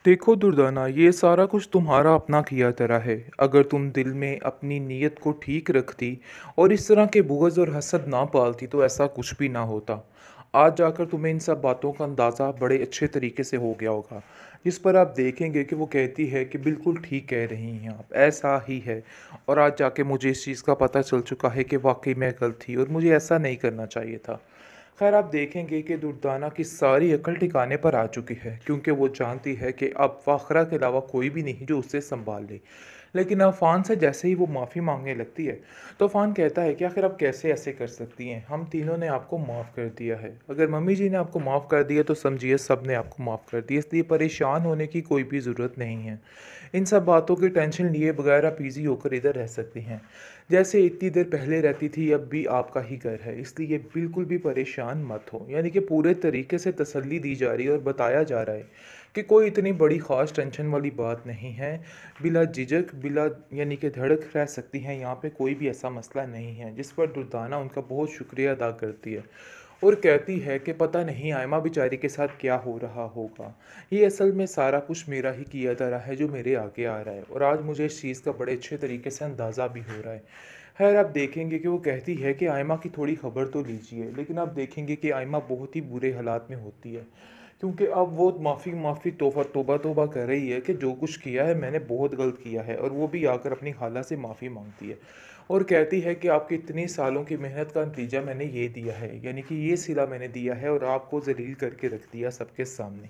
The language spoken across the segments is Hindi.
देखो दुर्दाना, ये सारा कुछ तुम्हारा अपना किया धरा है। अगर तुम दिल में अपनी नीयत को ठीक रखती और इस तरह के बुग़्ज़ और हसद ना पालती तो ऐसा कुछ भी ना होता। आज जाकर तुम्हें इन सब बातों का अंदाज़ा बड़े अच्छे तरीके से हो गया होगा, जिस पर आप देखेंगे कि वो कहती है कि बिल्कुल ठीक कह रही हैं आप, ऐसा ही है। और आज जाके मुझे इस चीज़ का पता चल चुका है कि वाक़ई मैं गलत थी और मुझे ऐसा नहीं करना चाहिए था। खैर, आप देखेंगे कि दुर्दाना की सारी अकल ठिकाने पर आ चुकी है, क्योंकि वो जानती है कि अब फ़ाखरा के अलावा कोई भी नहीं जो उसे सँभाल ले। लेकिन अफ़ान से जैसे ही वो माफ़ी माँगने लगती है, तो अफ़ान कहता है कि आखिर आप कैसे ऐसे कर सकती हैं? हम तीनों ने आपको माफ़ कर दिया है। अगर मम्मी जी ने आपको माफ़ कर दिया तो समझिए सब ने आपको माफ़ कर दिया, इसलिए परेशान होने की कोई भी ज़रूरत नहीं है। इन सब बातों की टेंशन लिए बगैर आप ईज़ी होकर इधर रह सकती हैं। जैसे इतनी देर पहले रहती थी, अब भी आपका ही घर है, इसलिए बिल्कुल भी परेशान मत हो। यानी कि पूरे तरीके से तसल्ली दी जा रही है और बताया जा रहा है कि कोई इतनी बड़ी ख़ास टेंशन वाली बात नहीं है। बिला झिझक, बिला यानी कि धड़क रह सकती हैं, यहाँ पे कोई भी ऐसा मसला नहीं है। जिस पर दुर्दाना उनका बहुत शुक्रिया अदा करती है और कहती है कि पता नहीं आयमा बेचारी के साथ क्या हो रहा होगा। ये असल में सारा कुछ मेरा ही किया धरा है जो मेरे आगे आ रहा है, और आज मुझे इस चीज़ का बड़े अच्छे तरीके से अंदाज़ा भी हो रहा है। खैर, आप देखेंगे कि वो कहती है कि आयमा की थोड़ी खबर तो लीजिए, लेकिन आप देखेंगे कि आयमा बहुत ही बुरे हालात में होती है, क्योंकि अब वो माफ़ी माफ़ी तौबा तौबा तौबा कर रही है कि जो कुछ किया है मैंने बहुत गलत किया है, और वो भी आकर अपनी खाला से माफ़ी मांगती है और कहती है कि आपकी इतनी सालों की मेहनत का नतीजा मैंने ये दिया है, यानी कि ये सिला मैंने दिया है और आपको ज़लील करके रख दिया सबके सामने।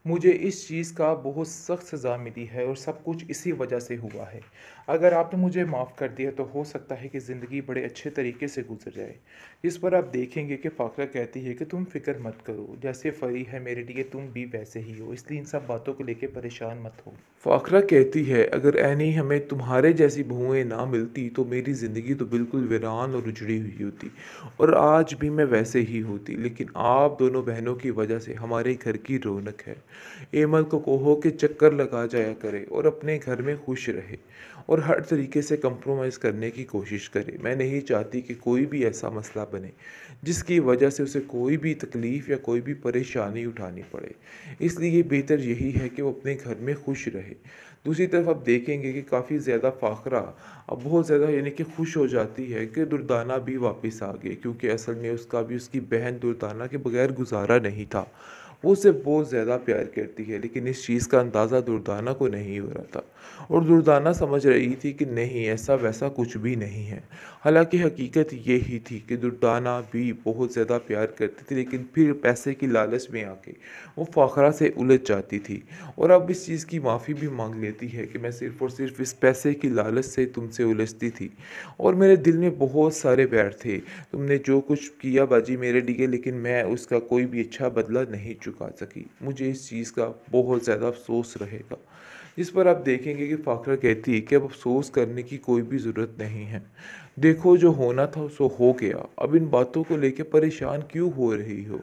मुझे इस चीज़ का बहुत सख्त सज़ा मिली है और सब कुछ इसी वजह से हुआ है। अगर आपने मुझे माफ़ कर दिया तो हो सकता है कि ज़िंदगी बड़े अच्छे तरीके से गुजर जाए। इस पर आप देखेंगे कि फ़ाकरा कहती है कि तुम फ़िक्र मत करो, जैसे फ़री है मेरे लिए तुम भी वैसे ही हो, इसलिए इन सब बातों को लेके परेशान मत हो। फ़ाकरा कहती है, अगर ऐनी हमें तुम्हारे जैसी बहुएँ ना मिलती तो मेरी ज़िंदगी तो बिल्कुल वीरान और उजड़ी हुई होती, और आज भी मैं वैसे ही होती, लेकिन आप दोनों बहनों की वजह से हमारे घर की रौनक है। एमल को कहो कि चक्कर लगा जाया करे और अपने घर में खुश रहे और हर तरीके से कंप्रोमाइज़ करने की कोशिश करे। मैं नहीं चाहती कि कोई भी ऐसा मसला बने जिसकी वजह से उसे कोई भी तकलीफ़ या कोई भी परेशानी उठानी पड़े। इसलिए बेहतर यही है कि वो अपने घर में खुश रहे। दूसरी तरफ आप देखेंगे कि काफ़ी ज़्यादा फ़ाखरा अब बहुत ज़्यादा यानी कि खुश हो जाती है कि दुर्दाना भी वापस आ गई, क्योंकि असल में उसका भी उसकी बहन दुर्दाना के बगैर गुजारा नहीं था। वो उसे बहुत ज़्यादा प्यार करती है, लेकिन इस चीज़ का अंदाज़ा दुर्दाना को नहीं हो रहा था, और दुर्दाना समझ रही थी कि नहीं, ऐसा वैसा कुछ भी नहीं है। हालाँकि हकीकत ये ही थी कि दुर्दाना भी बहुत ज़्यादा प्यार करती थी, लेकिन फिर पैसे की लालच में आके वो फ़ाखरा से उलझ जाती थी और अब इस चीज़ की माफ़ी भी माँग लेती है कि मैं सिर्फ़ और सिर्फ़ इस पैसे की लालच से तुमसे उलझती थी और मेरे दिल में बहुत सारे बैर थे। तुमने जो कुछ किया बाजी मेरे लिए, लेकिन मैं उसका कोई भी अच्छा बदला नहीं चुका सकी। मुझे इस चीज़ का बहुत ज़्यादा अफ़सोस रहेगा। जिस पर आप देखेंगे कि फ़ाखरा कहती है कि अब अफ़सोस करने की कोई भी ज़रूरत नहीं है। देखो, जो होना था सो हो गया। अब इन बातों को लेके परेशान क्यों हो रही हो?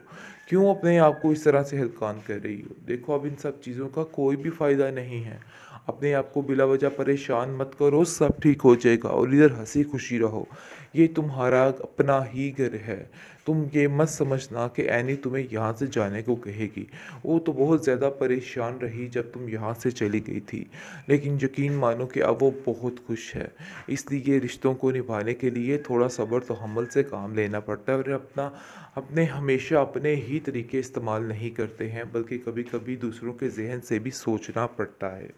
क्यों अपने आप को इस तरह से हल्कान कर रही हो? देखो, अब इन सब चीज़ों का कोई भी फ़ायदा नहीं है। अपने आप को बिला वजह परेशान मत करो, सब ठीक हो जाएगा और इधर हँसी-खुशी रहो। ये तुम्हारा अपना ही घर है। तुम ये मत समझना कि ऐनी तुम्हें यहाँ से जाने को कहेगी। वो तो बहुत ज़्यादा परेशान रही जब तुम यहाँ से चली गई थी। लेकिन यकीन मानो कि अब वो बहुत खुश है। इसलिए रिश्तों को निभाने के लिए थोड़ा सब्र तहम्मुल से काम लेना पड़ता है, और अपने हमेशा अपने ही तरीके इस्तेमाल नहीं करते हैं, बल्कि कभी-कभी दूसरों के ज़हन से भी सोचना पड़ता है।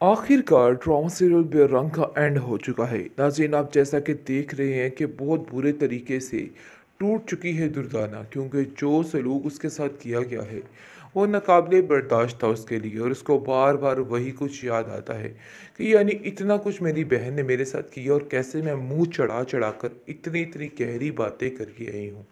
आखिरकार ड्रामा सीरियल बेरंग का एंड हो चुका है। नाज़रीन, आप जैसा कि देख रहे हैं कि बहुत बुरे तरीके से टूट चुकी है दुर्दाना, क्योंकि जो सलूक उसके साथ किया गया है वो नाकाबिले बर्दाश्त था उसके लिए, और उसको बार बार वही कुछ याद आता है कि यानी इतना कुछ मेरी बहन ने मेरे साथ किया और कैसे मैं मुंह चढ़ा चढ़ा कर इतनी इतनी गहरी बातें करके आई हूँ।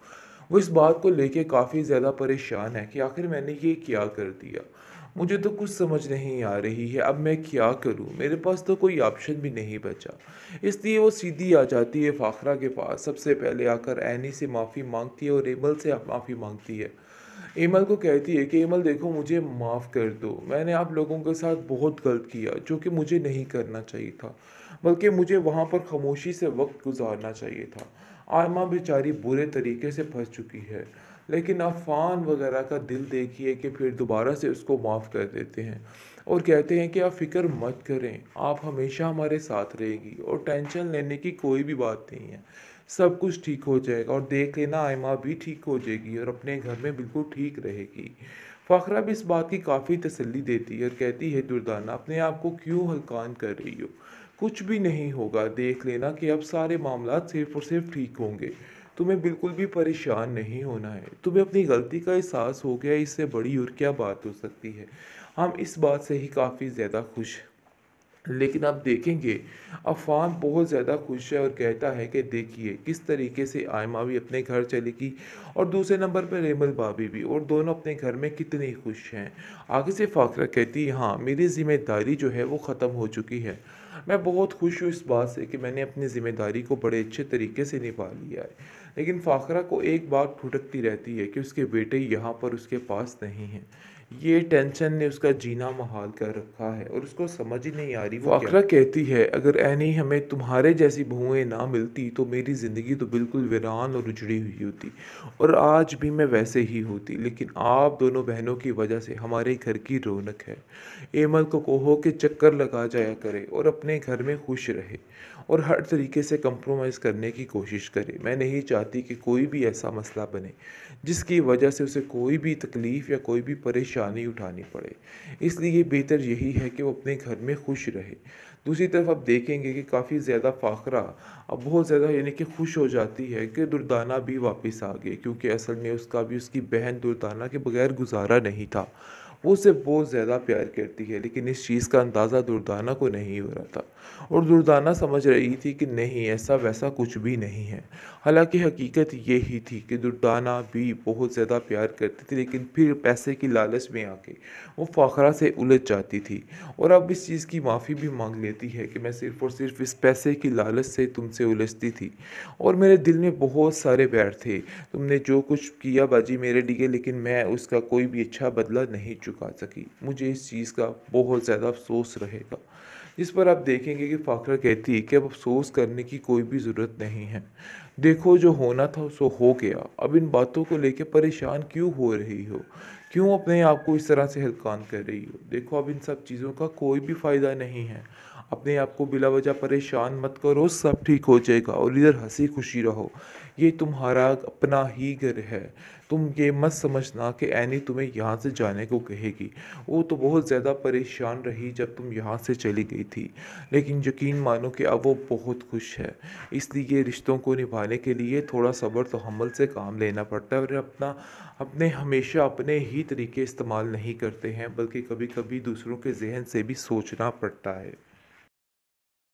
वो इस बात को लेके काफ़ी ज़्यादा परेशान है कि आखिर मैंने ये क्या कर दिया। मुझे तो कुछ समझ नहीं आ रही है, अब मैं क्या करूँ? मेरे पास तो कोई ऑप्शन भी नहीं बचा। इसलिए वो सीधी आ जाती है फ़ाखरा के पास, सबसे पहले आकर ऐनी से माफ़ी माँगती है और एमल से माफ़ी माँगती है। एमल को कहती है कि एमल देखो, मुझे माफ़ कर दो। मैंने आप लोगों के साथ बहुत गलत किया, जो कि मुझे नहीं करना चाहिए था। बल्कि मुझे वहाँ पर खामोशी से वक़्त गुज़ारना चाहिए था। आयमा बेचारी बुरे तरीके से फँस चुकी है। लेकिन अफ़ान वगैरह का दिल देखिए कि फिर दोबारा से उसको माफ़ कर देते हैं और कहते हैं कि आप फ़िक्र मत करें, आप हमेशा हमारे साथ रहेगी और टेंशन लेने की कोई भी बात नहीं है। सब कुछ ठीक हो जाएगा और देख लेना आइमा भी ठीक हो जाएगी और अपने घर में बिल्कुल ठीक रहेगी। फ़ाखरा भी इस बात की काफ़ी तसल्ली देती है और कहती है, दुर्दाना अपने आप को क्यों हल्कान कर रही हो? कुछ भी नहीं होगा, देख लेना कि अब सारे मामलात सिर्फ़ और सिर्फ़ ठीक होंगे। तुम्हें बिल्कुल भी परेशान नहीं होना है। तुम्हें अपनी गलती का एहसास हो गया है, इससे बड़ी और क्या बात हो सकती है। हम इस बात से ही काफ़ी ज़्यादा खुश हैं। लेकिन आप देखेंगे अफ़ान बहुत ज़्यादा खुश है और कहता है कि देखिए किस तरीके से आयमा भी अपने घर चलेगी और दूसरे नंबर पर रेमल भाभी भी, और दोनों अपने घर में कितनी खुश हैं। आगे से फ़ाखरा कहती है, हाँ मेरी ज़िम्मेदारी जो है वो ख़त्म हो चुकी है। मैं बहुत खुश हूँ इस बात से कि मैंने अपनी ज़िम्मेदारी को बड़े अच्छे तरीके से निभा लिया है। लेकिन फ़ाखरा को एक बात भुटकती रहती है कि उसके बेटे यहाँ पर उसके पास नहीं हैं। ये टेंशन ने उसका जीना मुहाल कर रखा है और उसको समझ ही नहीं आ रही वो क्या। फ़ाखरा कहती है, अगर ऐनी हमें तुम्हारे जैसी बहुएँ ना मिलती तो मेरी ज़िंदगी तो बिल्कुल वीरान और उजड़ी हुई होती और आज भी मैं वैसे ही होती। लेकिन आप दोनों बहनों की वजह से हमारे घर की रौनक है। एमल को कहो कि चक्कर लगा जाया करे और अपने घर में खुश रहे और हर तरीके से कंप्रोमाइज़ करने की कोशिश करे। मैं नहीं चाहती कि कोई भी ऐसा मसला बने जिसकी वजह से उसे कोई भी तकलीफ़ या कोई भी परेशानी उठानी पड़े। इसलिए बेहतर यही है कि वो अपने घर में खुश रहे। दूसरी तरफ आप देखेंगे कि काफ़ी ज़्यादा फ़ाखरा अब बहुत ज़्यादा यानी कि खुश हो जाती है कि दुर्दाना भी वापस आ गए, क्योंकि असल में उसका भी उसकी बहन दुर्दाना के बगैर गुजारा नहीं था। वो उसे बहुत ज़्यादा प्यार करती है, लेकिन इस चीज़ का अंदाज़ा दुर्दाना को नहीं हो रहा था और दुर्दाना समझ रही थी कि नहीं, ऐसा वैसा कुछ भी नहीं है। हालाँकि हकीकत ये ही थी कि दुर्दाना भी बहुत ज़्यादा प्यार करती थी, लेकिन फिर पैसे की लालच में आके वो फ़ाखरा से उलझ जाती थी और अब इस चीज़ की माफ़ी भी माँग लेती है कि मैं सिर्फ़ और सिर्फ़ इस पैसे की लालच से तुमसे उलझती थी और मेरे दिल में बहुत सारे बैर थे। तुमने जो कुछ किया बाजी मेरे लिए, लेकिन मैं उसका कोई भी अच्छा बदला नहीं चुका सकी। मुझे इस चीज़ का बहुत ज़्यादा अफ़सोस रहेगा। जिस पर आप देखेंगे कि फ़ाखरा कहती है कि अब अफ़सोस करने की कोई भी ज़रूरत नहीं है। देखो जो होना था सो हो गया। अब इन बातों को लेके परेशान क्यों हो रही हो? क्यों अपने आप को इस तरह से हल्कान कर रही हो? देखो अब इन सब चीज़ों का कोई भी फ़ायदा नहीं है। अपने आप को बिला वजह परेशान मत करो, सब ठीक हो जाएगा और इधर हँसी-खुशी रहो। ये तुम्हारा अपना ही घर है। तुम ये मत समझना कि ऐनी तुम्हें यहाँ से जाने को कहेगी। वो तो बहुत ज़्यादा परेशान रही जब तुम यहाँ से चली गई थी। लेकिन यकीन मानो कि अब वो बहुत खुश है। इसलिए रिश्तों को निभाने के लिए थोड़ा सब्र तहम्मुल से काम लेना पड़ता है और अपने हमेशा अपने ही तरीके इस्तेमाल नहीं करते हैं, बल्कि कभी-कभी दूसरों के ज़हन से भी सोचना पड़ता है।